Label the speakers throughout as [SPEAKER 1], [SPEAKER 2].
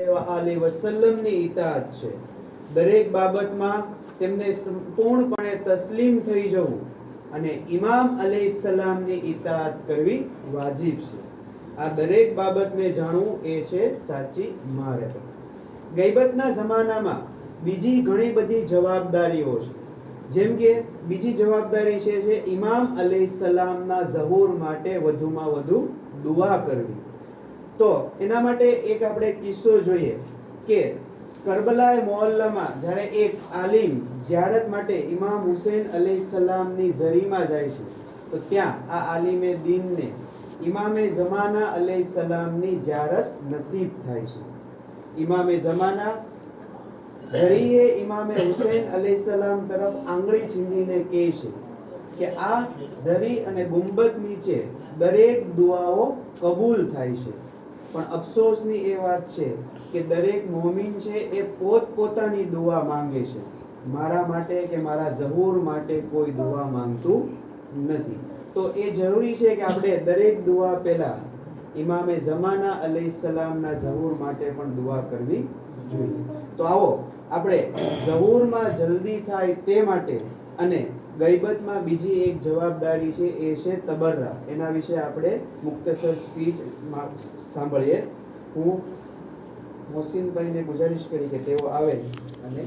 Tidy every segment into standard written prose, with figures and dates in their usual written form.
[SPEAKER 1] આલૈહિ વસલ્લમની ઇતાઅત છે. દરેક બાબતમાં તેમને સંપૂર્ણપણે તસ્લીમ થઈ જવું અને ઇમામ અલૈહિસ્સલામની ઇતાઅત કરવી વાજિબ છે. આ દરેક બાબતને જાણવું એ છે સાચી મારિફત. ગૈબતના જમાનામાં બીજી ઘણી બધી જવાબદારીઓ છે. જેમ કે બીજી જવાબદારી છે ઇમામ અલૈહિસ્સલામના ઝહૂર માટે વધુમાં વધુ દુઆ કરવી. તો એના માટે એક આપણે કિસ્સો જોઈએ કે કરબલા મોહલ્લામાં જ્યારે એક આલિમ ઝિયારત માટે ઇમામ હુસૈન અલૈહિસ્સલામની ઝરીમાં જાય છે, તો ત્યાં આ આલિમે દીનને ઇમામે ઝમાના અલૈહિસ્સલામની ઝિયારત નસીબ થાય છે. ઇમામે ઝમાના ઝરીએ ઇમામે હુસૈન અલૈહિસ્સલામ તરફ આંગળી ચીંધીને કહે છે કે આ ઝરી અને ગુંબદ નીચે દરેક દુઆઓ કબૂલ થાય છે, પણ અફસોસની એ વાત છે કે દરેક મોમિન છે એ પોતપોતાની દુઆ માંગે છે. મારા માટે કે મારા ઝહૂર માટે કોઈ દુઆ માંગતું નથી. તો એ જરૂરી છે કે આપણે દરેક દુઆ પહેલા ઇમામે ઝમાના અલૈહિસ્સલામના ઝહૂર માટે પણ દુઆ કરવી જોઈએ. તો આવો આપણે ઝહૂરમાં જલ્દી થાય તે માટે અને ગૈબતમાં બીજી એક જવાબદારી છે એ છે તબર્રા. એના વિશે આપણે મુખ્તસર સ્પીચ સાંભળીએ. હું મોહસિનભાઈને ગુજારિશ કરી કે તેઓ આવે અને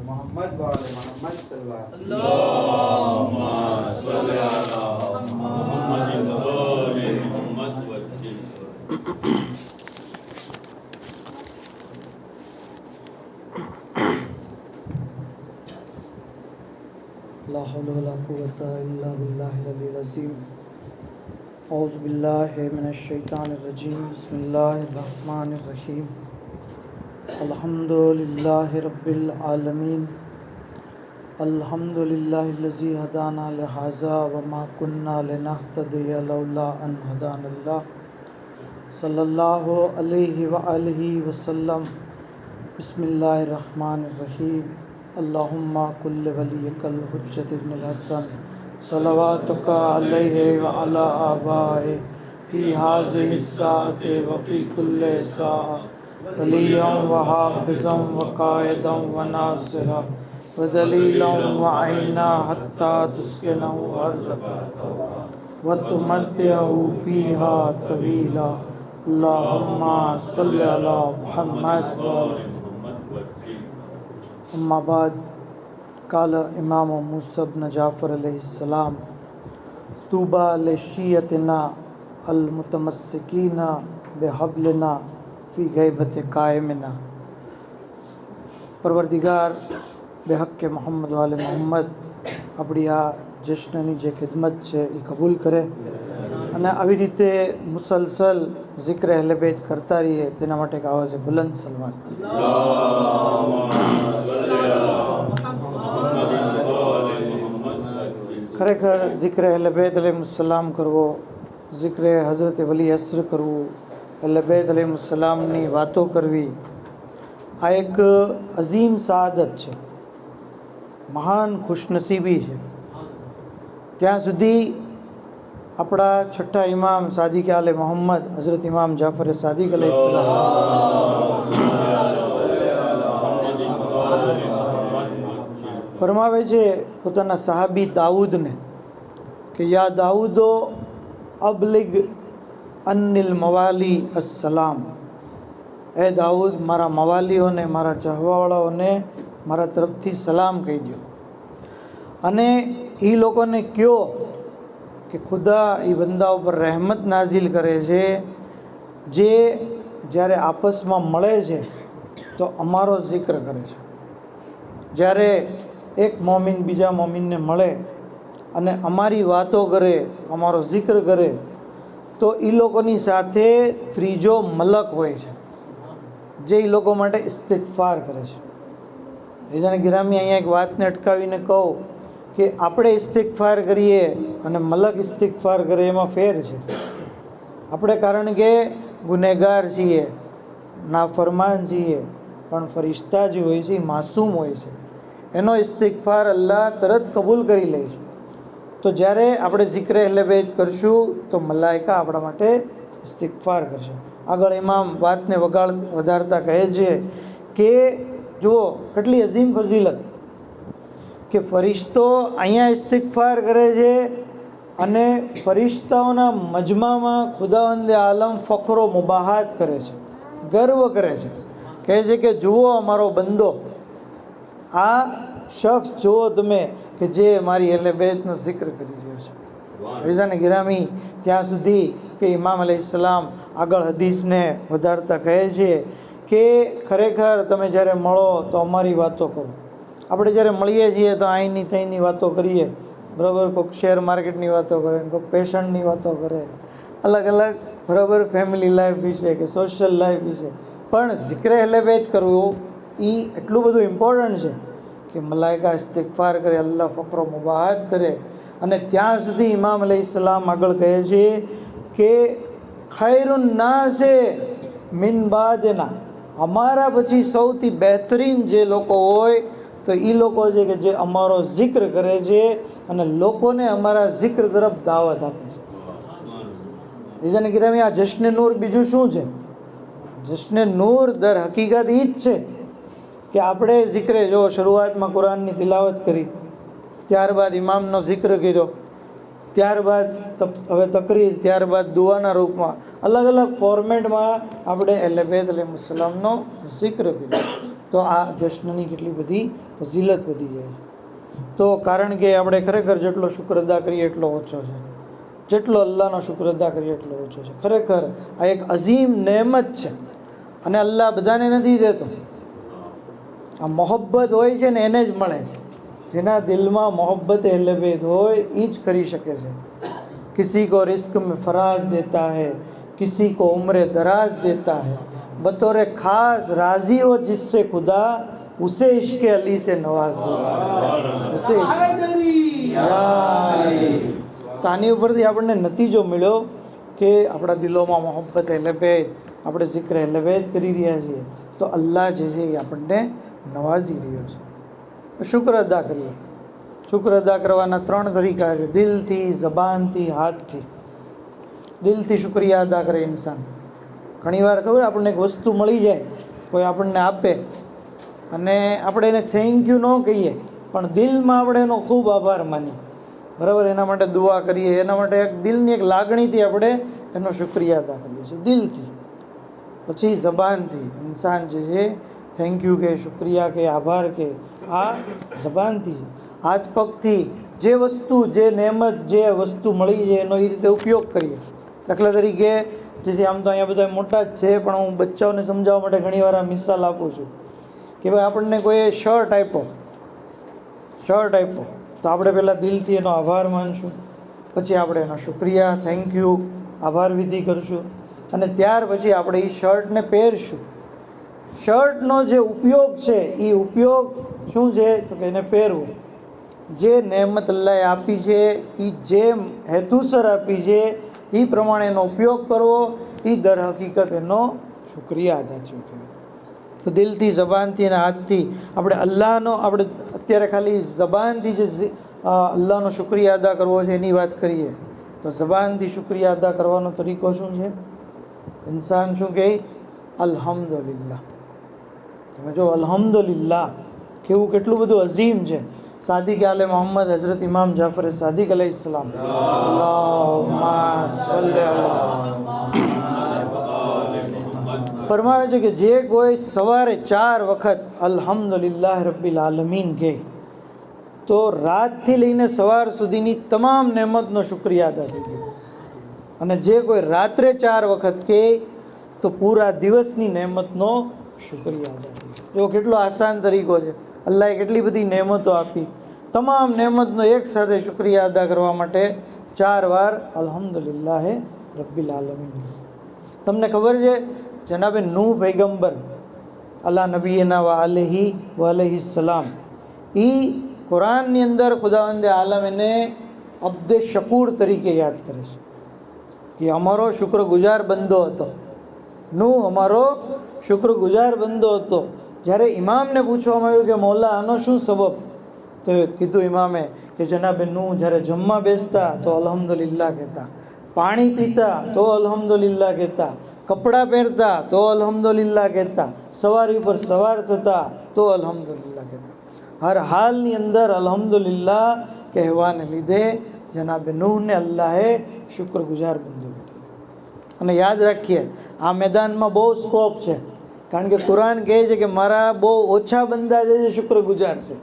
[SPEAKER 1] મોહમ્મદ વાલે મોહમ્મદ
[SPEAKER 2] અલ્લાહુમ્મા સલ્લી અલા મુહમ્મદ વ આલિ મુહમ્મદ વજ્જિલ.
[SPEAKER 3] لا حول ولا قوة إلا بالله العلي العظيم. أعوذ بالله من الشيطان الرجيم. بسم الله الرحمن الرحيم. الحمد لله رب العالمين. الحمد لله الذي هدانا لهذا وما كنا لنهتدي لولا أن هدانا الله. صلى الله عليه وآله وسلم. بسم الله الرحمن الرحيم. اللهم كل وليك الحجة ابن الحسن صلواتك عليه وعلى آبائه في هذه الساعة وفي كل ساعة وليا وحافظا وقائدا وناصرا ودليلا وعينا حتى تسكنه أرضك وتمتعه فيها طويلا. اللهم صل على محمد وعلى अम्मा बाद काल इमाम मूसा इब्न जाफ़र अलैहिस्सलाम तूबा लिशियतना अल मुतमस्सिकीना बिहब्लिना फ़ी गैबत कायमिना. परवरदिगार बेहक के मोहम्मद वाले मोहम्मद આપણી આ જશ્નની જે ખિદમત છે એ કબૂલ કરે અને આવી રીતે મુસલસલ ઝિક્ર અહલે બેત કરતા રહીએ તેના માટે એક આવાજે બુલંદ સલવાત. ખરેખર ઝિક્ર અહલે બેત અલૈહિસ્સલામ કરવો, ઝિક્ર હઝરત વલી અસ્ર કરવું, અહલે બેત અલૈહિસ્સલામની વાતો કરવી, આ એક અઝીમ સઆદત છે, મહાન ખુશનસીબી છે. ત્યાં સુધી આપણા છઠ્ઠા ઇમામ સાદિક આલે મોહમ્મદ હઝરત ઇમામ જાફર સાદિક અલૈહિસ્સલામ ફરમાવે છે પોતાના સહાબી દાઉદને કે યા દાઉદો અબલિગ અનિલ મવાલી અસલામ. એ દાઉદ મારા મવાલીઓને, મારા ચાહવાવાળાઓને મારા તરફથી સલામ કહી દો અને એ લોકોને કહો કે ખુદા એ બંદા ઉપર રહેમત નાઝિલ કરે છે જે જ્યારે આપસમાં મળે છે તો અમારો જિક્ર કરે છે. જ્યારે એક મોમિન બીજા મોમિનને મળે અને અમારી વાતો કરે, અમારો જિક્ર કરે, તો એ લોકોની સાથે ત્રીજો મલક હોય છે જે એ લોકો માટે ઇસ્તિગફાર કરે છે. એજાને ગિરામી અહીંયા એક વાતને અટકાવીને કહું કે આપણે ઇસ્તિગફાર કરીએ અને મલક ઇસ્તિગફાર કરે એમાં ફેર છે. આપણે કારણ કે ગુનેગાર છીએ, નાફરમાન છીએ, પણ ફરિશ્તા જે હોય છે એ માસૂમ હોય છે, એનો ઇસ્તિગફાર અલ્લાહ તરત કબૂલ કરી લે છે. તો જ્યારે આપણે ઝિક્ર અહલે બેત કરશું તો મલાઈકા આપણા માટે ઇસ્તિગફાર કરશે. આગળ ઇમામ વાતને વધારતા કહે છે કે જુઓ કેટલી અઝીમ ફઝીલત કે ફરિશ્તો અહીંયા ઇસ્તિગફાર કરે છે અને ફરિશ્તાઓના મજમામાં ખુદાવંદે આલમ ફખરો મુબાહાત કરે છે, ગર્વ કરે છે, કહે છે કે જુઓ અમારો બંદો, આ શખ્સ જુઓ તમે કે જે મારી અહલે બેતનો જિક્ર કરી રહ્યો છે. રીઝાને ગિરામી ત્યાં સુધી કે ઇમામ અલૈહિસ્સલામ આગળ હદીસને વધારતા કહે છે કે ખરેખર તમે જ્યારે મળો તો અમારી વાતો કરો. આપણે જ્યારે મળીએ છીએ તો અહીંની ત્યાંની વાતો કરીએ, બરાબર, કોઈક શેર માર્કેટની વાતો કરે, કોઈક પેશન્ટની વાતો કરે, અલગ અલગ, બરાબર, ફેમિલી લાઈફ વિશે કે સોશિયલ લાઈફ વિશે. પણ જિક્ર અહલે બેત કરવું એ એટલું બધું ઇમ્પોર્ટન્ટ છે કે મલાઈકા ઇસ્તિગફાર કરે, અલ્લાહ ફકરો મુબાહાત કરે. અને ત્યાં સુધી ઇમામ અલૈહિસ્સલામ આગળ કહે છે કે ખૈરુન નાસે મિન બાદના, અમારા પછી સૌથી બહેતરીન જે લોકો હોય તો એ લોકો છે કે જે અમારો જિક્ર કરે છે અને લોકોને અમારા જિક્ર તરફ દાવત આપે છે. રીઝાને ગિરામી, આ જશ્ન નૂર બીજું શું છે? જશ્ન નૂર દર હકીકત એ જ છે કે આપણે જિક્રે, જો શરૂઆતમાં કુરાનની તિલાવત કરી, ત્યારબાદ ઇમામનો જિક્ર કર્યો, ત્યારબાદ હવે તકરીર, ત્યારબાદ દુઆના રૂપમાં અલગ અલગ ફોર્મેટમાં આપણે અહલે બેત અલૈહિસ્સલામનો જિક્ર કર્યો. તો આ જશ્નની કેટલી બધી ફઝીલત વધી જાય છે. તો કારણ કે આપણે ખરેખર જેટલો શુક્ર અદા કરીએ એટલો ઓછો છે, જેટલો અલ્લાહનો શુક્ર અદા કરીએ એટલો ઓછો છે. ખરેખર આ એક અઝીમ નેમત છે અને અલ્લાહ બધાને નથી દેતો. આ મોહબ્બત હોય છે ને એને જ મળે છે. જેના દિલમાં મોહબ્બત અહલે બેત હોય એ જ કરી શકે છે. કિસી કો રિસ્ક में फराज देता है, किसी को उम्र दराज देता है, बतौर खास राजी हो जिससे खुदा उसे इश्क अली से नवाज देता है, उसे તો આની ઉપરથી આપણને નતીજો મળ્યો કે આપણા દિલોમાં મોહબ્બત અહલે બેત, આપણે જિક્ર અહલે બેત કરી રહ્યા છીએ તો અલ્લાહ જે છે એ આપણને નવાઝી રહ્યો છે. શુક્ર અદા કરીએ. શુક્ર અદા કરવાના 3 તરીકા છે: દિલથી, જબાનથી, હાથથી. દિલથી શુક્રિયા અદા કરે ઇન્સાન. ઘણીવાર ખબર આપણને એક વસ્તુ મળી જાય, કોઈ આપણને આપે અને આપણે એને થેન્ક યુ ન કહીએ પણ દિલમાં આપણે એનો ખૂબ આભાર માનીએ, બરાબર, એના માટે દુઆ કરીએ, એના માટે એક દિલની એક લાગણીથી આપણે એનો શુક્રિયા અદા કરીએ છીએ, દિલથી. પછી જબાનથી ઇન્સાન જે છે થેન્ક યુ કે, શુક્રિયા કે, આભાર કે, આ જબાનથી. હાથ પગથી જે વસ્તુ, જે નેમત, જે વસ્તુ મળી છે એનો એ રીતે ઉપયોગ કરીએ. દાખલા તરીકે, જેથી આમ તો અહીંયા બધા મોટા જ છે પણ હું બચ્ચાઓને સમજાવવા માટે ઘણીવાર આ મિસાલ આપું છું કે ભાઈ આપણને કોઈ શર્ટ આપ્યો તો આપણે પહેલાં દિલથી એનો આભાર માનશું, પછી આપણે એનો શુક્રિયા, થેન્ક યુ, આભાર વિધિ કરશું અને ત્યાર પછી આપણે એ શર્ટને પહેરશું. શર્ટનો જે ઉપયોગ છે એ ઉપયોગ શું છે તો કે એને પહેરવું. જે નેમત અલ્લાહે આપી છે એ જે હેતુસર આપી છે એ પ્રમાણે એનો ઉપયોગ કરવો, એ દર હકીકત એનો શુક્રિયા અદા થયો કહેવાય. તો દિલથી, જબાનથી અને હાથથી આપણે અલ્લાહનો, આપણે અત્યારે ખાલી જબાનથી જે અલ્લાહનો શુક્રિયા અદા કરવો છે એની વાત કરીએ તો જબાનથી શુક્રિયા અદા કરવાનો તરીકો શું છે? ઇન્સાન શું કહે? અલ્હમ્દુલિલ્લાહ. તમે જો અલ્હમ્દુલિલ્લાહ કેવું, કેટલું બધું અઝીમ છે. સાદિક આલે મોહમ્મદ હઝરત ઇમામ જાફર સાદિક અલૈહિસ્સલામ, અલ્લાહુમ્મા સલ્લી અલા, ફરમાવે છે કે જે કોઈ સવારે 4 વખત અલ્હમ્દુલિલ્લાહ રબ્બિલ આલમીન કહે તો રાતથી લઈને સવાર સુધીની તમામ નેમતનો શુક્રિયા અદા થઈ ગયો. અને જે કોઈ રાત્રે 4 વખત કહે તો પૂરા દિવસની નેમતનો શુક્રિયા અદા થઈ ગયો. જો કેટલો આસાન તરીકો છે. અલ્લાહે કેટલી બધી નેમતો આપી, તમામ નેમતનો એક સાથે શુક્રિયા અદા કરવા માટે 4 વાર અલ્હમ્દુલિલ્લાહ રબ્બિલ આલમીન. તમને ખબર છે જનાબે નૂહ પૈગંબર અલા નબીના વાલૈહિ સલામ, એ કુરાનની અંદર ખુદાવંદે આલમ એને અબ્દે શકૂર તરીકે યાદ કરે છે કે અમારો શુક્રગુજાર બંદો હતો. નૂહ અમારો શુક્રગુજાર બંદો હતો. જ્યારે ઇમામને પૂછવામાં આવ્યું કે મૌલા આનો શું સબબ, તો કીધું ઇમામે કે જનાબે નૂહ જ્યારે જમવા બેસતા તો અલ્હમ્દુલિલ્લાહ કહેતા, પાણી પીતા તો અલ્હમ્દુલિલ્લાહ કહેતા, કપડાં પહેરતા તો અલ્હમ્દુલિલ્લાહ કહેતા, સવારી પર સવાર થતા તો અલ્હમ્દુલિલ્લાહ કહેતા. હર હાલની અંદર અલ્હમ્દુલિલ્લાહ કહેવાને લીધે જનાબે નૂહને અલ્લાહે શુક્રગુજાર બંદો કીધા. અને યાદ રાખીએ, આ મેદાનમાં બહુ સ્કોપ છે, કારણ કે કુરાન કહે છે કે મારા બહુ ઓછા બંદા જે છે શુક્રગુજાર છે.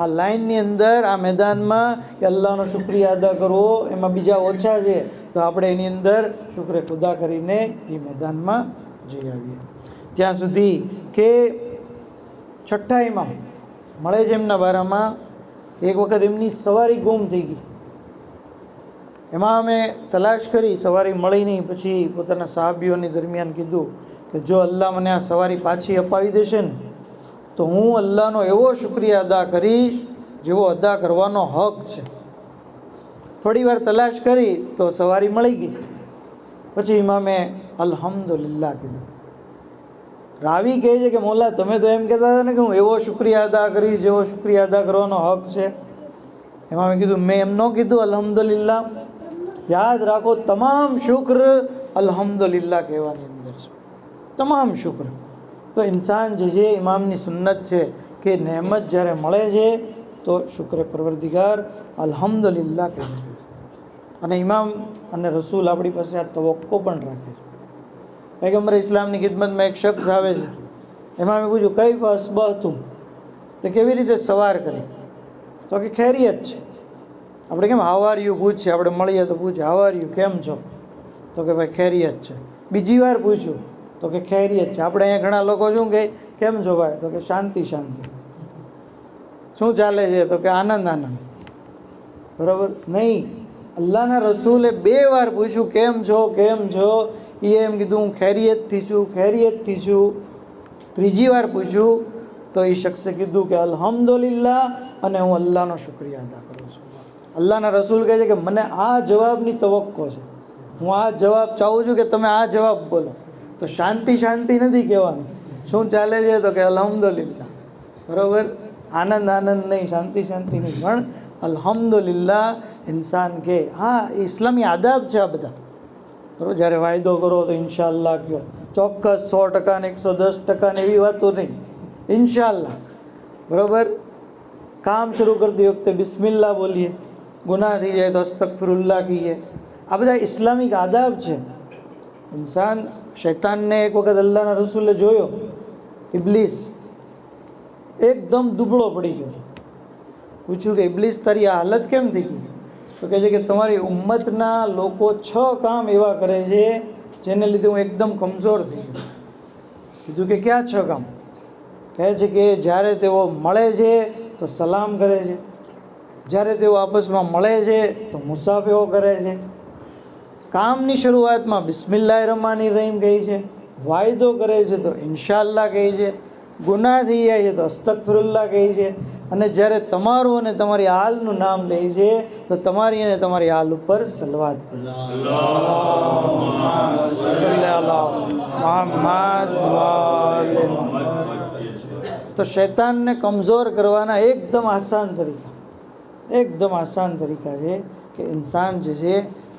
[SPEAKER 3] આ લાઈનની અંદર, આ મેદાનમાં કે અલ્લાહનો શુક્રિયા અદા કરવો એમાં બીજા ઓછા છે, તો આપણે એની અંદર શુક્ર ખુદા કરીને એ મેદાનમાં જઈ આવીએ. ત્યાં સુધી કે છઠ્ઠા ઇમામ મળે છે એમના બારામાં, એક વખત એમની સવારી ગુમ થઈ ગઈ. એમાં અમે તલાશ કરી, સવારી મળી નહીં. પછી પોતાના સાહાબીઓની દરમિયાન કીધું કે જો અલ્લાહ મને આ સવારી પાછી અપાવી દેશે ને તો હું અલ્લાહનો એવો શુક્રિયા અદા કરીશ જેવો અદા કરવાનો હક છે. થોડી વાર તલાશ કરી તો સવારી મળી ગઈ. પછી ઇમામે અલ્હમ્દુલિલ્લાહ કીધું. રાવી કહે છે કે મોલા, તમે તો એમ કહેતા હતા ને કે હું એવો શુક્રિયા અદા કરીશ જેવો શુક્રિયા અદા કરવાનો હક છે. એમાં મેં કીધું, મેં એમ ન કીધું અલ્હમ્દુલિલ્લાહ. યાદ રાખો, તમામ શુક્ર અલ્હમ્દુલિલ્લાહ કહેવાની અંદર છે, તમામ શુક્ર. તો ઇન્સાન જે છે, ઇમામની સુન્નત છે કે નહેમત જ્યારે મળે છે તો શુક્ર પરવરદિગાર અલ્હમ્દુલિલ્લાહ કહે છે. અને ઇમામ અને રસૂલ આપણી પાસે આ તવક્કો પણ રાખે છે. પૈગંબર ઇસ્લામની ખિદમતમાં એક શખ્સ આવે છે. એમાં મેં પૂછ્યું, કઈ અસ્બહતુમ, તો કેવી રીતે સવાર કરી? તો કે ખૈરિયત છે. આપણે કેમ હાવ આર યુ પૂછીએ, આપણે મળીએ તો પૂછે હાવ આર યુ, કેમ છો? તો કે ભાઈ ખૈરિયત છે. બીજી વાર પૂછ્યું તો કે ખૈરિયત છે. આપણે અહીંયા ઘણા લોકો શું કહે, કેમ છો ભાઈ? તો કે શાંતિ શાંતિ. શું ચાલે છે? તો કે આનંદ આનંદ. બરાબર નહીં. અલ્લાહના રસૂલે 2 વાર પૂછ્યું કેમ છો, કેમ છો? એ એમ કીધું હું ખૈરિયતથી છું, ખૈરિયતથી છું. ત્રીજી વાર પૂછ્યું તો એ શખ્સે કીધું કે અલ્હમ્દુલિલ્લાહ, અને હું અલ્લાહનો શુક્રિયા અદા કરું છું. અલ્લાહના રસૂલ કહે છે કે મને આ જવાબની તવક્કો છે, હું આ જવાબ ચાહું છું કે તમે આ જવાબ બોલો. તો શાંતિ શાંતિ નથી કહેવાની. શું ચાલે છે? તો કે અલ્હમ્દુલિલ્લાહ. બરાબર? આનંદ આનંદ નહીં, શાંતિ શાંતિ નહીં, પણ અલ્હમ્દુલિલ્લાહ ઇન્સાન કે. હા, ઇસ્લામી આદાબ છે આ બધા. બરાબર? જ્યારે વાયદો કરો તો ઇન્શાઅલ્લાહ કહો, ચોક્કસ 100% ને 110% એવી વાતો નહીં, ઇન્શાઅલ્લાહ. બરાબર? કામ શરૂ કરતી વખતે બિસ્મિલ્લાહ બોલીએ, ગુનાહ થઈ જાય તો અસ્તગફિરુલ્લાહ કહીએ. આ બધા ઇસ્લામિક આદાબ છે. ઇન્સાન, શૈતાનને એક વખત અલ્લાહના રસૂલે જોયો, ઇબ્લીસ એકદમ દુબળો પડી ગયો. પૂછ્યું કે ઇબ્લીસ, તારી આ હાલત કેમ થઈ ગઈ? તો કહે છે કે તમારી ઉમ્મતના લોકો 6 કામ એવા કરે છે જેને લીધે હું એકદમ કમજોર થઈ ગયો. કીધું કે ક્યાં 6 કામ? કહે છે કે જ્યારે તેઓ મળે છે તો સલામ કરે છે, જ્યારે તેઓ આપસમાં મળે છે તો મુસાફેઓ કરે છે, કામની શરૂઆતમાં બિસ્મિલ્લાહિર રહમાનિર રહીમ કહે છે, વાયદો કરે છે તો ઇન્શાઅલ્લાહ કહે છે, ગુનાહ થઈ જાય છે તો અસ્તગફિરુલ્લાહ કહે છે, અને જ્યારે તમારું અને તમારી હાલનું નામ લે છે તો તમારી અને તમારી હાલ ઉપર સલવાત પડે. તો શૈતાનને કમજોર કરવાના એકદમ આસાન તરીકા છે કે ઇન્સાન જે છે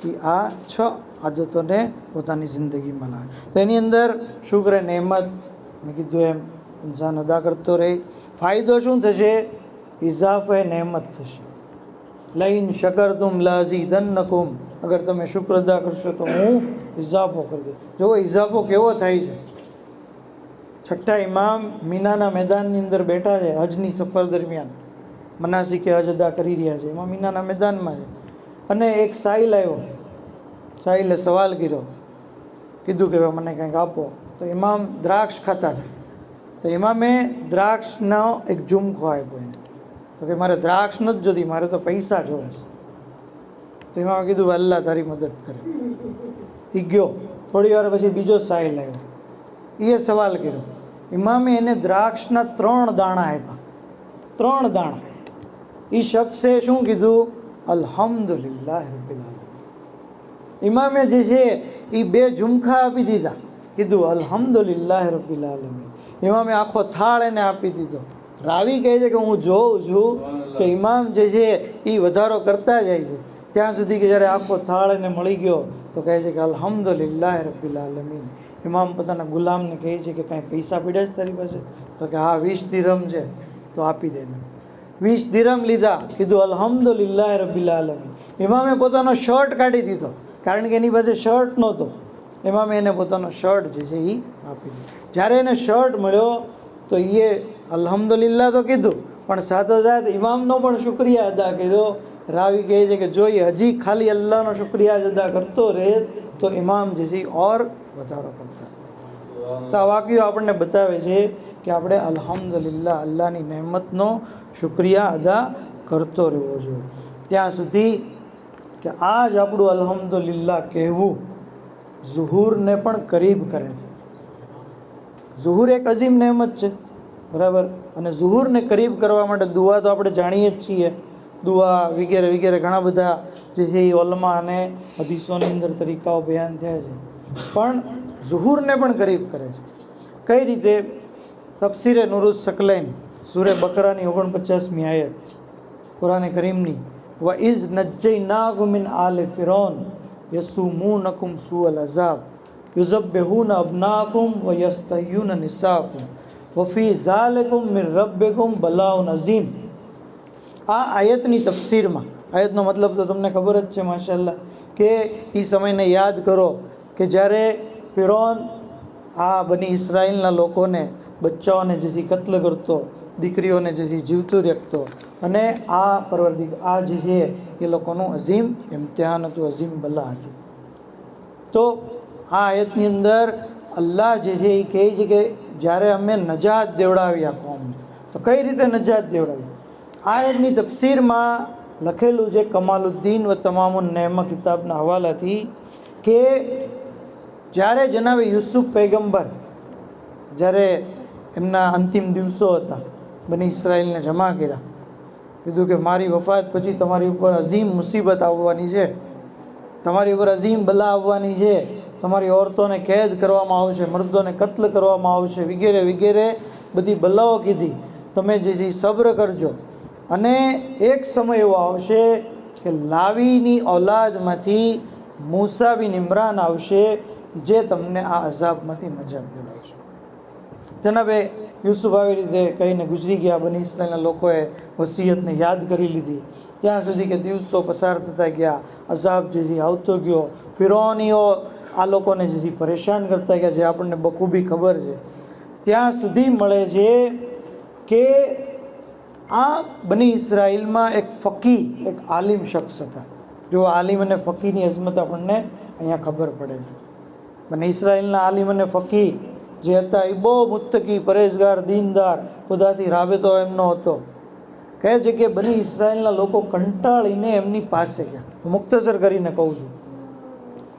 [SPEAKER 3] એ આ 6 આદતોને પોતાની જિંદગીમાં લાવે. તો એની અંદર શુક્ર નહેમત, મેં કીધું એમ, ઇન્સાન અદા કરતો રહે. ફાયદો શું થશે? ઇઝાફે નહેમત થશે. લઈન શકરતુમ લાઝીદન્નકુમ, અગર તમે શુક્ર અદા કરશો તો હું ઇઝાફો કરી દઈશ. જો ઇઝાફો કેવો થાય છે. છઠ્ઠા ઇમામ મીનાના મેદાનની અંદર બેઠા છે, હજની સફર દરમિયાન મનાસિકે હજ અદા કરી રહ્યા છે. એમાં મીનાના મેદાનમાં છે, અને એક સાહિલ આવ્યો. સાહિલે સવાલ કર્યો, કીધું કે મને કંઈક આપો. તો ઇમામ દ્રાક્ષ ખાતા હતા. તો ઇમામે દ્રાક્ષનો એક ઝુમકો આપ્યો એને. તો કે મારે દ્રાક્ષ નથી જોતી, મારે તો પૈસા જોવે છે. તો ઇમામે કીધું અલ્લાહ તારી મદદ કરે. એ ગયો. થોડી વાર પછી બીજો સાહિલ આવ્યો. એ સવાલ કર્યો. ઇમામે એને દ્રાક્ષના 3 દાણા આપ્યા. 3 દાણા. એ શખ્સે શું કીધું? અલ્હમ્દુલિલ્લાહ રબ્બિલ આલમીન. ઇમામે જે છે એ 2 ઝુમખા આપી દીધા, કીધું અલ્હમ્દુલિલ્લાહ રબ્બિલ આલમીન. ઇમામે આખો થાળ એને આપી દીધો. રાવી કહે છે કે હું જોઉં છું કે ઇમામ જે છે એ વધારો કરતા જાય છે, ત્યાં સુધી કે જ્યારે આખો થાળ એને મળી ગયો તો કહે છે કે અલ્હમ્દુલિલ્લાહ રબ્બિલ આલમીન. ઇમામ પોતાના ગુલામને કહે છે કે કાંઈ પૈસા પડ્યા છે તારી પાસે? તો કે હા 20 દિરહમ છે, તો આપી દે. 20 દિરહમ લીધા, કીધું અલ્હમ્દુલિલ્લાહ રબ્બિલ આલમીન. ઇમામે પોતાનો શર્ટ કાઢી દીધો, કારણ કે એની પાસે શર્ટ નહોતો. ઇમામે એને પોતાનો શર્ટ જે છે એ આપી દીધો. જ્યારે એને શર્ટ મળ્યો તો એ અલ્હમ્દુલિલ્લાહ તો કીધું, પણ સાથોસાથ ઇમામનો પણ શુક્રિયા અદા કર્યો. રાવી કહે છે કે જોઈએ હજી ખાલી અલ્લાહનો શુક્રિયા જ અદા કરતો રહે તો ઇમામ જે છે એ ઓર વધારો કરતા. તો આ વાક્યો આપણને બતાવે છે કે આપણે અલ્હમ્દુલિલ્લાહ અલ્લાહની નહેમતનો શુક્રિયા અદા કરતો રહેવો જોઈએ. ત્યાં સુધી કે આ જ આપણું અલ્હમ્દુલિલ્લાહ કહેવું ઝુહુરને પણ કરીબ કરે છે. ઝુહુર એક અઝીમ નહેમત છે, બરાબર. અને ઝુહુરને કરીબ કરવા માટે દુઆ તો આપણે જાણીએ જ છીએ. દુઆ વગેરે વગેરે ઘણા બધા જે છે એ ઓલમા અને હદીસોની અંદર તરીકાઓ બયાન થયા છે, પણ ઝુહુરને પણ કરીબ કરે છે. કઈ રીતે? તફસીરે નુરુસ શકલૈન સૂરે બકરાની 49મી આયત કુરાન કરીમની, વ ઇઝ નજ્જૈનાકુમ મિન આલિ ફિરૌન યસુમૂનકુમ સુઅલ અઝાબ યુઝબ્બિહૂના અબ્નાકુમ વ યસ્તહ્યુના નિસાકુમ વ ફી ઝાલિકુમ મિન રબ્બિકુમ બલાઉન અઝીમ. આ આયતની તફસીરમાં, આયતનો મતલબ તો તમને ખબર જ છે માશાઅલ્લાહ, કે એ સમયને યાદ કરો કે જ્યારે ફિરૌન આ બની ઇસરાઇલના લોકોને, બચ્ચાઓને જે છે કત્લ કરતો, દીકરીઓને જે છે જીવતું રાખતો, અને આ જે છે એ લોકોનું અઝીમ ઇમ્તિહાન હતું, અઝીમ બલા હતી. તો આ આયતની અંદર અલ્લાહ જે છે એ કહે છે કે જ્યારે અમે નજાત દેવડાવી આ કોમને, તો કઈ રીતે નજાત દેવડાવી? આ આયતની તફસીરમાં લખેલું છે કમાલુદ્દીન વ તમામુન નેમા કિતાબના હવાલાથી કે જ્યારે જનાબે યુસુફ પૈગંબર, જ્યારે એમના અંતિમ દિવસો હતા, બની ઇસરાઇલને જમા કર્યા, કીધું કે મારી વફાત પછી તમારી ઉપર અઝીમ મુસીબત આવવાની છે, તમારી ઉપર અઝીમ બલા આવવાની છે, તમારી ઓરતોને કેદ કરવામાં આવશે, મર્દોને કત્લ કરવામાં આવશે, વગેરે વગેરે બધી બલાઓ કીધી. તમે જે છે સબ્ર કરજો, અને એક સમય એવો આવશે કે લાવીની ઔલાદમાંથી મૂસા બિન ઇમરાન આવશે, જે તમને આ અઝાબમાંથી નજાત દિલાવશે. જનાબે યુસુફ આવી રીતે કહીને ગુજરી ગયા. બની ઇસરાઇલના લોકોએ વસીયતને યાદ કરી લીધી. ત્યાં સુધી કે દિવસો પસાર થતા ગયા, અઝાબ જે છે આવતો ગયો, ફિરૌનીઓ આ લોકોને જે પરેશાન કરતા ગયા, જે આપણને બખૂબી ખબર છે. ત્યાં સુધી મળે છે કે આ બની ઇસરાઇલમાં એક ફકી, એક આલિમ શખ્સ હતા. જો આલિમ અને ફકીની અઝમત આપણને અહીંયા ખબર પડે છે. બની ઇસરાઇલના આલિમ અને ફકી જે હતા એ બહુ મુત્તકી, પરેઝગાર, દીનદાર, ખુદાથી રાબેતો એમનો હતો. કહે છે કે બની ઇસરાઇલના લોકો કંટાળીને એમની પાસે ગયા. મુખ્તસર કરીને કહું છું.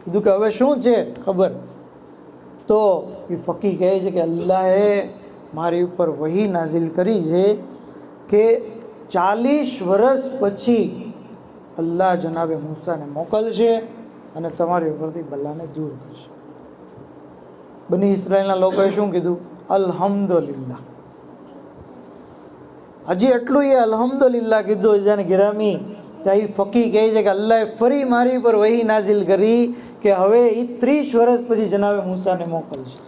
[SPEAKER 3] કીધું કે હવે શું છે ખબર? તો એ ફકી કહે છે કે અલ્લાહે મારી ઉપર વહી નાઝિલ કરી છે કે 40 વર્ષ પછી અલ્લાહ જનાબે મૂસાને મોકલશે અને તમારી ઉપરથી બલાને દૂર કરશે. બની ઇસરાઇલના લોકોએ શું કીધું? અલ્હમ્દુલિલ્લાહ. હજી એટલું એ અલ્હમ્દુલિલ્લાહ કીધું. જાને ગિરામી ત્યાં ફકી કહે છે કે અલ્લાહે ફરી મારી ઉપર વહી નાઝિલ કરી કે હવે એ 30 વર્ષ પછી જનાબે મૂસાને મોકલશે.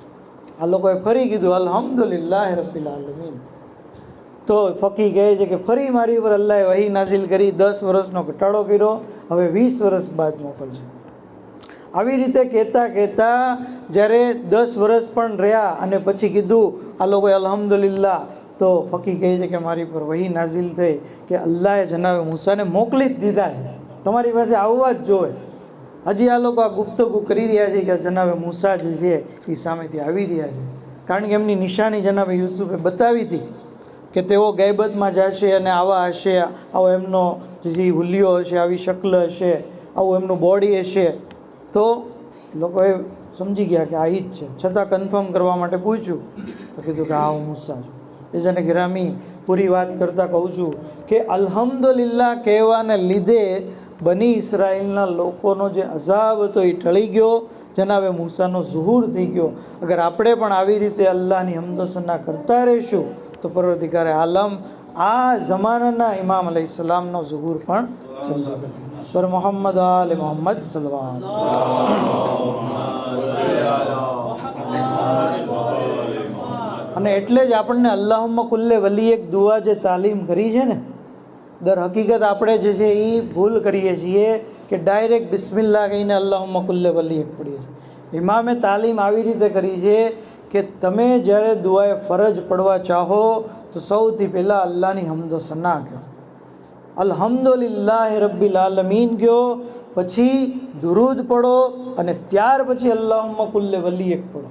[SPEAKER 3] આ લોકોએ ફરી કીધું અલ્હમ્દુલિલ્લાહ રબ્બિલ આલમીન. તો ફકી કહે છે કે ફરી મારી ઉપર અલ્લાહે વહી નાઝિલ કરી, 10 વર્ષનો ઘટાડો કર્યો, હવે 20 વર્ષ બાદ મોકલશે. આવી રીતે કહેતા કહેતા જ્યારે 10 વર્ષ પણ રહ્યા અને પછી કીધું આ લોકોએ અલ્હમ્દુલિલ્લાહ, તો ફકી કહે છે કે મારી પર વહી નાઝિલ થઈ કે અલ્લાહે જનાબે મૂસાને મોકલી જ દીધા છે, તમારી પાસે આવવા જ જોવે. હજી આ લોકો આ ગુફ્તગુ કરી રહ્યા છે કે જનાબે મૂસા જે છે એ સામેથી આવી રહ્યા છે, કારણ કે એમની નિશાની જનાબે યુસુફે બતાવી હતી કે તેઓ ગૈબતમાં જશે અને આવા હશે, આવો એમનો જે હુલિયો હશે, આવી શક્લ હશે, આવું એમનું બોડી હશે. તો લોકોએ સમજી ગયા કે આ ઈ જ છે. છતાં કન્ફર્મ કરવા માટે પૂછ્યું તો કીધું કે આ હું મૂસા છું. એ જેને ગ્રામી પૂરી વાત કરતાં કહું છું કે અલ્હમ્દુલિલ્લાહ કહેવાને લીધે બની ઇસરાઇલના લોકોનો જે અઝાબ હતો એ ટળી ગયો, જનાબે મૂસાનો ઝુહુર થઈ ગયો. અગર આપણે પણ આવી રીતે અલ્લાહની હમદોસના કરતા રહીશું તો પરવરદિગારે આલમ આ જમાનાના ઇમામ અલૈહિસ્સલામનો ઝુહુર પણ સમજી શકીશું. પર મોહમ્મદ આલ મોહમ્મદ સલવાત. અને એટલે જ આપણને અલ્લાહુમ્મા કુલ્લે વલી એક દુઆ જે તાલીમ કરી છે ને, દર હકીકત આપણે જે છે એ ભૂલ કરીએ છીએ કે ડાયરેક્ટ બિસ્મિલ્લાહ કહીને અલ્લાહુમ્મા કુલ્લે વલી એક પડીએ છીએ. ઇમામે તાલીમ આવી રીતે કરી છે કે તમે જ્યારે દુઆએ ફરજ પડવા ચાહો તો સૌથી પહેલાં અલ્લાહની હમદો સના કહો, અલ્હમ્દુલિલ્લાહ રબ્બિલ આલમીન કહો, પછી દુરૂદ પડો અને ત્યાર પછી અલ્લાહુમ્મા કુલ્લે વલી એક પડો.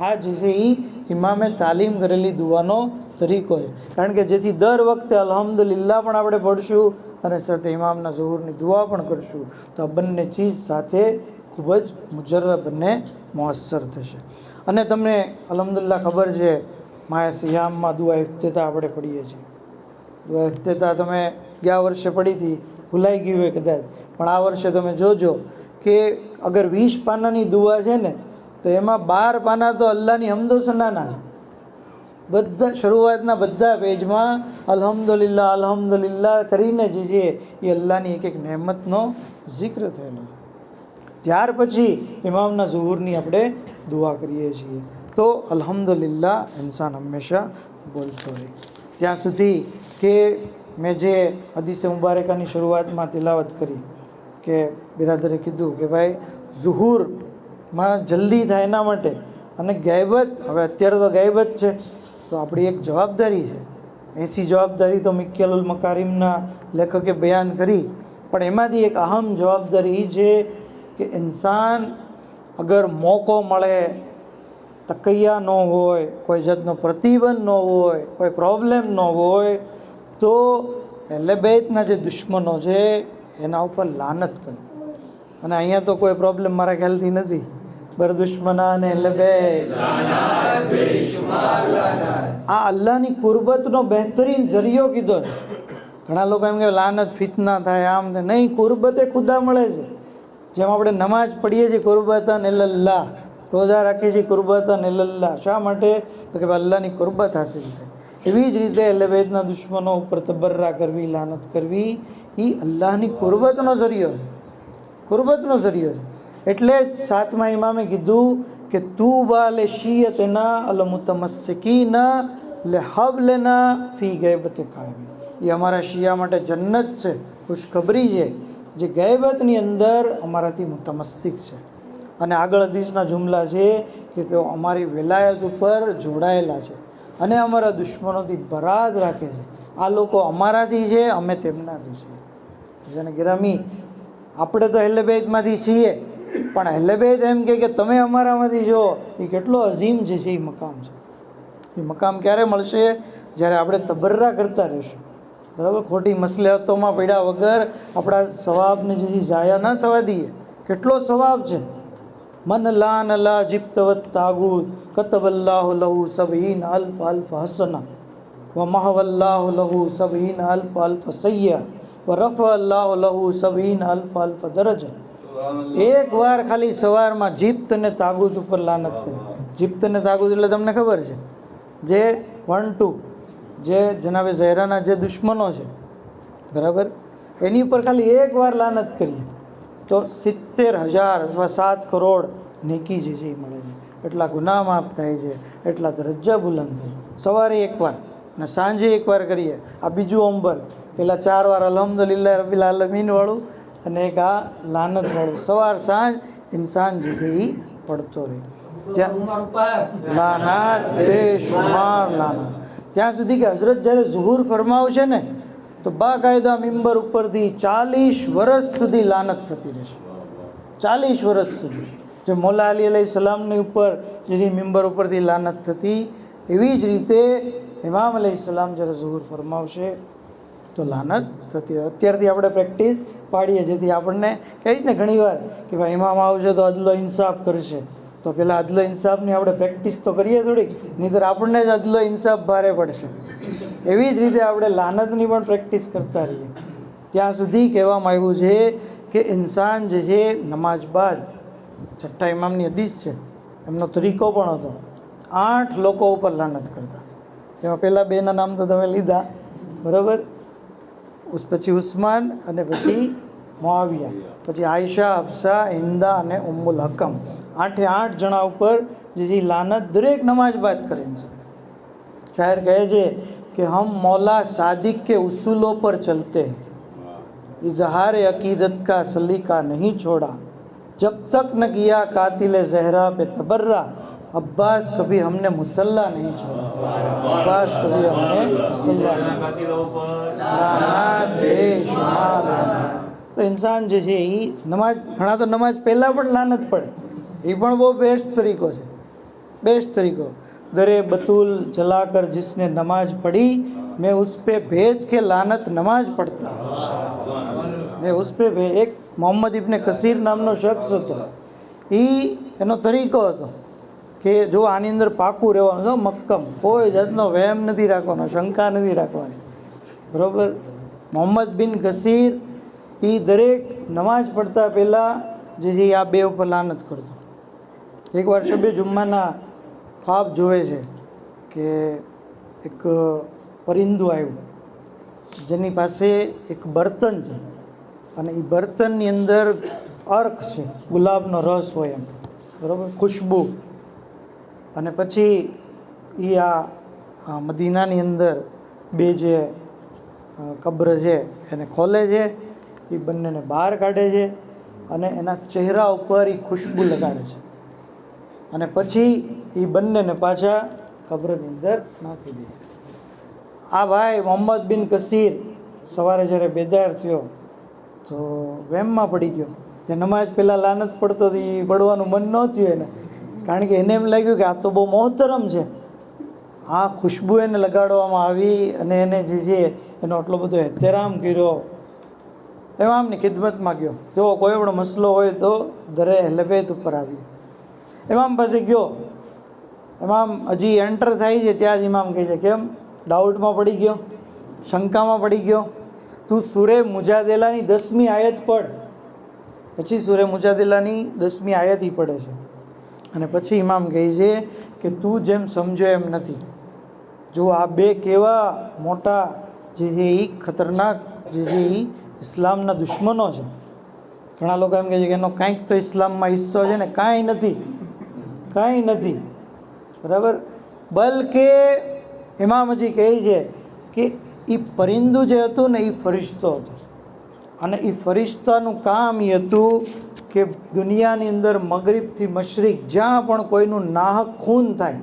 [SPEAKER 3] આ જે છે એ ઇમામે તાલીમ કરેલી દુઆનો તરીકો છે. કારણ કે જેથી દર વખતે અલ્હમ્દુલિલ્લાહ પણ આપણે પડશું અને સાથે ઇમામના ઝુહુરની દુઆ પણ કરશું તો આ બંને ચીજ સાથે ખૂબ જ મુજર્રબ અને મુઅસ્સર થશે. અને તમને અલ્હમ્દુલિલ્લાહ ખબર છે માયા સિયામમાં દુઆ ઇફ્તિતાહ આપણે પડીએ છીએ. દુઆ ઇફ્તિતાહ તમે ગયા વર્ષે પડી હતી, ભૂલાઈ ગયું હોય કદાચ, પણ આ વર્ષે તમે જોજો કે અગર 20 પાનાની દુઆ છે ને તો એમાં 12 પાના તો અલ્લાહની હમદો સનાના છે. બધા શરૂઆતના બધા પેજમાં અલ્હમ્દુલિલ્લાહ અલ્હમ્દુલિલ્લાહ કરીને જે છે એ અલ્લાહની એક એક નહેમતનો જિક્ર થયેલો. ત્યાર પછી ઇમામના ઝુહુરની આપણે દુઆ કરીએ છીએ. તો અલ્હમ્દુલિલ્લાહ ઇન્સાન હંમેશા બોલતો રહે. ત્યાં સુધી કે મેં જે હદીસે મુબારકાની શરૂઆતમાં તિલાવત કરી કે બિરાદરે કીધું કે ભાઈ ઝુહુરમાં જલ્દી થાય એના માટે અને ગૈબત, હવે અત્યારે તો ગૈબત છે તો આપણી એક જવાબદારી છે. 80 જવાબદારી તો મિક્યાલુલ મકારીમના લેખકે બયાન કરી, પણ એમાંથી એક અહમ જવાબદારી એ છે કે ઇન્સાન અગર મોકો મળે, તકૈયા ન હોય, કોઈ જાતનો પ્રતિબંધ ન હોય, કોઈ પ્રોબ્લેમ ન હોય તો અહેલે બેતના જે દુશ્મનો છે એના ઉપર લાનત કરે. અને અહીંયા તો કોઈ પ્રોબ્લેમ મારા ખ્યાલથી નથી. બર દુશ્મનાને અહેલે બેત આ અલ્લાહની કુરબતનો બહેતરીન જરિયો કીધો છે. ઘણા લોકો એમ કે લાનત ફિતના થાય આમ થાય, નહીં, કુરબતે ખુદા મળે છે. જેમ આપણે નમાજ પઢીએ છીએ કુરબતન ઇલલ્લાહ, રોજા રાખીએ છીએ કુરબતન ઇલલ્લાહ, શા માટે? તો કે અલ્લાહની કુરબત હાસિલ થાય. એવી જ રીતે અહેલે બેતના દુશ્મનો ઉપર તબર્રા કરવી, લાનત કરવી એ અલ્લાહની કુરબતનો જરિયો છે, કુરબતનો જરિયો છે. એટલે જ 7મા ઇમામે કીધું કે તુબા લે શિયતના અલ મુતમસ્સિકીના લે હબલના ફી ગૈબત કાયમ. એ અમારા શિયા માટે જન્નત છે, ખુશખબરી છે, જે ગૈબતની અંદર અમારાથી મુતમસ્સિક છે. અને આગળ હદીસના જુમલા છે કે તેઓ અમારી વિલાયત ઉપર જોડાયેલા છે અને અમારા દુશ્મનોથી બરાદ રાખે છે. આ લોકો અમારાથી છે, અમે તેમનાથી છીએ. જેને ગિરામી, આપણે તો અહેલે બેતમાંથી છીએ, પણ અહેલે બેત એમ કે તમે અમારામાંથી છો, એ કેટલો અઝીમ છે એ મકામ છે. એ મકામ ક્યારે મળશે? જ્યારે આપણે તબર્રા કરતા રહીશું, બરાબર? ખોટી મસલહતોમાં પડ્યા વગર આપણા સવાબને જે ઝાયા ન થવા દઈએ. કેટલો સવાબ છે. મન લાન લા જીપ્તવત તાગુત કતબલ્લાહુ લહુ સબઈન અલ્ફ અલ્ફ હસના વ મહવલ્લાહુ લહુ સબઈન અલ્ફ અલ્ફ સૈયા વ રફ અલ્લાહુ લહુ સબઈન અલ્ફ અલ્ફ દરજા. એક વાર ખાલી સવારમાં જીપ્ત અને તાગુત ઉપર લાનત કરી. જીપ્ત અને તાગુત એટલે તમને ખબર છે, જે 1-2 જે જનાબે ઝહેરાના જે દુશ્મનો છે, બરાબર, એની ઉપર ખાલી એક વાર લાનત કરીએ તો 70,000 અથવા 7 કરોડ નેકી જે છે એ મળે છે. એટલા ગુનાહ માફ થાય છે, એટલા દરજ્જા બુલંદ થાય. સવારે એકવાર અને સાંજે એકવાર કરીએ. આ બીજું અંબર, પેલા 4 વાર અલ્હમ્દુલિલ્લાહ રબ્બિલ આલમીન વાળું અને એક આ લાનત વાળું. સવાર સાંજ ઇન્સાન જે છે એ પડતો રહે. લાનાત બેશુમાર લાનાત. ત્યાં સુધી કે હઝરત જ્યારે ઝુહુર ફરમાવશે ને તો બાકાયદા મિંબર ઉપરથી 40 વર્ષ સુધી લાનત થતી રહેશે. 40 વર્ષ સુધી. જે મૌલા અલી અલૈહિ સલામની ઉપર જે મિંબર ઉપરથી લાનત થતી, એવી જ રીતે ઇમામ અલૈહિ સલામ જ્યારે ઝુહુર ફરમાવશે તો લાનત થતી. અત્યારથી આપણે પ્રેક્ટિસ પાડીએ, જેથી આપણને કહીએ ને ઘણી વાર કે ભાઈ ઇમામ આવશે તો અદલો ઇન્સાફ કરશે, તો પેલા અદલો ઇન્સાફની આપણે પ્રેક્ટિસ તો કરીએ થોડીક, નહીંતર આપણને જ અદલો ઇન્સાફ ભારે પડશે. એવી જ રીતે આપણે લાનતની પણ પ્રેક્ટિસ કરતા રહીએ. ત્યાં સુધી કહેવામાં આવ્યું છે કે ઇન્સાન જે છે નમાજ બાદ, 6ઠ્ઠા ઇમામની હદીસ છે, એમનો તરીકો પણ હતો, 8 લોકો ઉપર લાનત કરતા. તેમાં પહેલા 2ના નામ તો તમે લીધા, બરાબર, પછી ઉસ્માન અને પછી મુઆવિયા, પછી આયશા, હફસા, હિંદા અને ઉમ્મુલ હકમ. 8 જણા ઉપર જે લાનત દરેક નમાજ બાદ કરે છે. શાયર કહે છે कि हम मौला सादिक के उसूलों पर चलते हैं, इजहार अकीदत का सलीका नहीं छोड़ा, जब तक न किया कातिल जहरा पे तबर्रा, अब्बास कभी हमने मुसल्ला नहीं छोड़ा, अब्बास कभी हमने मुसल्ला लानत बेशुमार लानत. તો ઇન્સાન જે છે એ નમાજ, ઘણા તો નમાજ પહેલાં પણ લાનત પડે, એ પણ બહુ બેસ્ટ તરીકો છે, બેસ્ટ તરીકો. दरे बतूल जलाकर जिसने नमाज पढ़ी, मैं उस पे भेज के लानत नमाज पढ़ता, मैं उस पे एक मोहम्मद इब्न कसीर નામનો શખ્સ હતો, એ એનો તરીકો હતો કે જો આની અંદર પાકું રહેવાનું છે, મક્કમ, કોઈ જાતનો વહેમ નથી રાખવાનો, શંકા નથી રાખવાની, બરાબર. મોહમ્મદ બિન કસીર એ દરેક નમાજ પડતા પહેલાં જે છે આ બે ઉપર લાનત કરતો. એકવાર શબે જુમ્માના ખ્વાબ જોવે છે કે એક પરિંદું આવ્યું જેની પાસે એક બર્તન છે અને એ બર્તનની અંદર અર્ક છે, ગુલાબનો રસ હોય એમ, બરાબર, ખુશ્બુ. અને પછી એ આ મદીનાની અંદર બે જે કબ્ર છે એને ખોલે છે, એ બંનેને બહાર કાઢે છે અને એના ચહેરા ઉપર એ ખુશ્બુ લગાડે છે અને પછી એ બંનેને પાછા કબ્રની અંદર નાખી દે. આ ભાઈ મોહમ્મદ બિન કસીર સવારે જ્યારે બેદાર થયો તો વહેમમાં પડી ગયો. તે નમાજ પહેલાં લાનત પડતો તો એ પડવાનું મન ન થયું એને, કારણ કે એને એમ લાગ્યું કે આ તો બહુ મોહતરમ છે, આ ખુશ્બુ એને લગાડવામાં આવી અને એને જે છે એનો આટલો બધો એહતરામ કર્યો. ઇમામની ખિદમતમાં ગયો, જો કોઈ પણ મસલો હોય તો દરે અહેલબેત ઉપર આવી. ઇમામ પાસે ગયો, ઇમામ હજી એન્ટર થાય છે ત્યાં જ ઇમામ કહે છે, કેમ ડાઉટમાં પડી ગયો, શંકામાં પડી ગયો, તું સૂરે મુજાદેલાની 10મી આયત પઢ. પછી સૂરે મુજાદેલાની 10મી આયત ઈ પડે છે અને પછી ઇમામ કહે છે કે તું જેમ સમજો એમ નથી. જો આ બે કેવા મોટા જે છે એ ખતરનાક જે છે એ ઇસ્લામના દુશ્મનો છે. ઘણા લોકો એમ કહે છે કે એનો કાંઈક તો ઇસ્લામમાં હિસ્સો છે ને, કાંઈ નથી, કાંઈ નથી, બરાબર. બલકે ઇમામ હજી કહે છે કે એ પરિંદુ જે હતું ને એ ફરિશ્તો હતો અને એ ફરિશ્તાનું કામ એ હતું કે દુનિયાની અંદર મગરિબથી મશરિક જ્યાં પણ કોઈનું નાહક ખૂન થાય,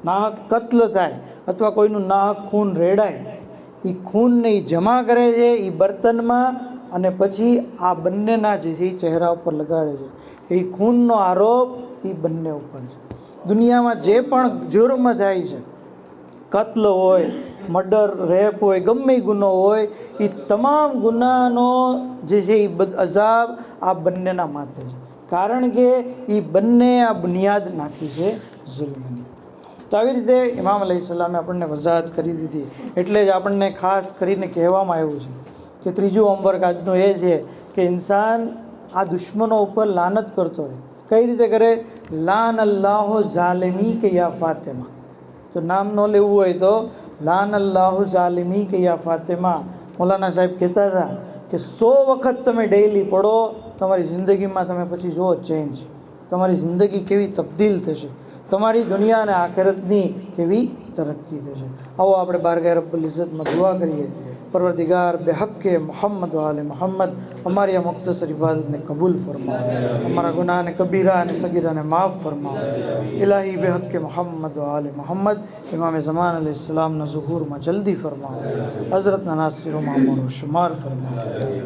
[SPEAKER 3] નાહક કત્લ થાય અથવા કોઈનું નાહક ખૂન રેડાય, એ ખૂનને એ જમા કરે છે એ બર્તનમાં અને પછી આ બંનેના જે છે એ ચહેરા ઉપર લગાડે છે. એ ખૂનનો આરોપ એ બંને ઉપર છે. દુનિયામાં જે પણ જુર્મ થાય છે, કત્લ હોય, મર્ડર, રેપ હોય, ગમે ગુનો હોય, એ તમામ ગુનાનો જે છે એ અઝાબ આ બંનેના માથે છે, કારણ કે એ બંને આ બુનિયાદ નાખી છે ઝુલ્મની. તો આવી રીતે ઇમામ અલૈહિસ્સલામે આપણને વજાહત કરી દીધી. એટલે જ આપણને ખાસ કરીને કહેવામાં આવ્યું છે કે ત્રીજું હોમવર્ક આજનું એ છે કે ઇન્સાન આ દુશ્મનો ઉપર લાનત કરતો રહે. કઈ રીતે કરે? લાન અલ્લાહુ ઝાલિમી કે યા ફાતિમા. તો નામ ન લેવું હોય તો લાન અલ્લાહુ ઝાલિમી કે યા ફાતિમા. મૌલાના સાહેબ કહેતા હતા કે 100 વખત તમે ડેઈલી પઢો, તમારી જિંદગીમાં તમે પછી જુઓ ચેન્જ, તમારી જિંદગી કેવી તબદીલ થશે, તમારી દુનિયા અને આખિરતની કેવી તરક્કી થશે. આવો આપણે બારગાહ રબ્બુલ ઇઝ્ઝતમાં દુઆ કરીએ, પરવરદિગાર બેહક્કે મોહમ્મદ વાલે મોહમ્મદ અમારી આ મુખ્તસર ઇબાદતને કબૂલ ફરમાવો, અમારા ગુનાહને કબીરા અને સગીરાને માફ ફરમાવો. ઇલાહી બેહક્કે મોહમ્મદ વાલે મોહમ્મદ ઇમામ ઝમાન અલૈહિસ્સલામના ઝુહૂરમાં જલ્દી ફરમાવો, હઝરતના નાસિરોમાં અમારો શુમાર ફરમાવો.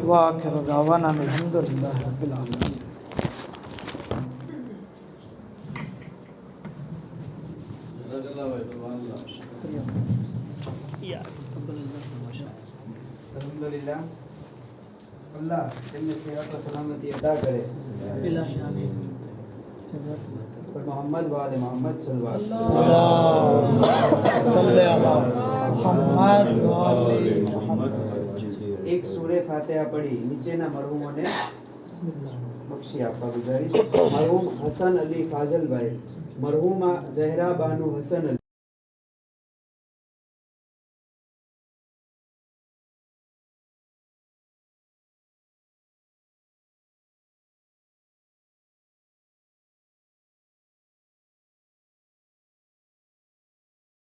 [SPEAKER 3] વા આખિર દાવાના અલ્હમ્દુલિલ્લાહ રબ્બિલ આલમીન.
[SPEAKER 1] અલ્હમ્દુલિલ્લાહ. અલ્લાહ તેમને સેહત વ સલામતી અતા કરે. મોહમ્મદ વાલે મોહમ્મદ એક સૂરે ફાતિહા પઢી નીચેના મરહુમોને બક્ષી આપવા ગુજારીશ. મરહુમ હસન અલી ફાજલભાઈ, મરહુમા ઝહેરા બાનુ હસન અલી.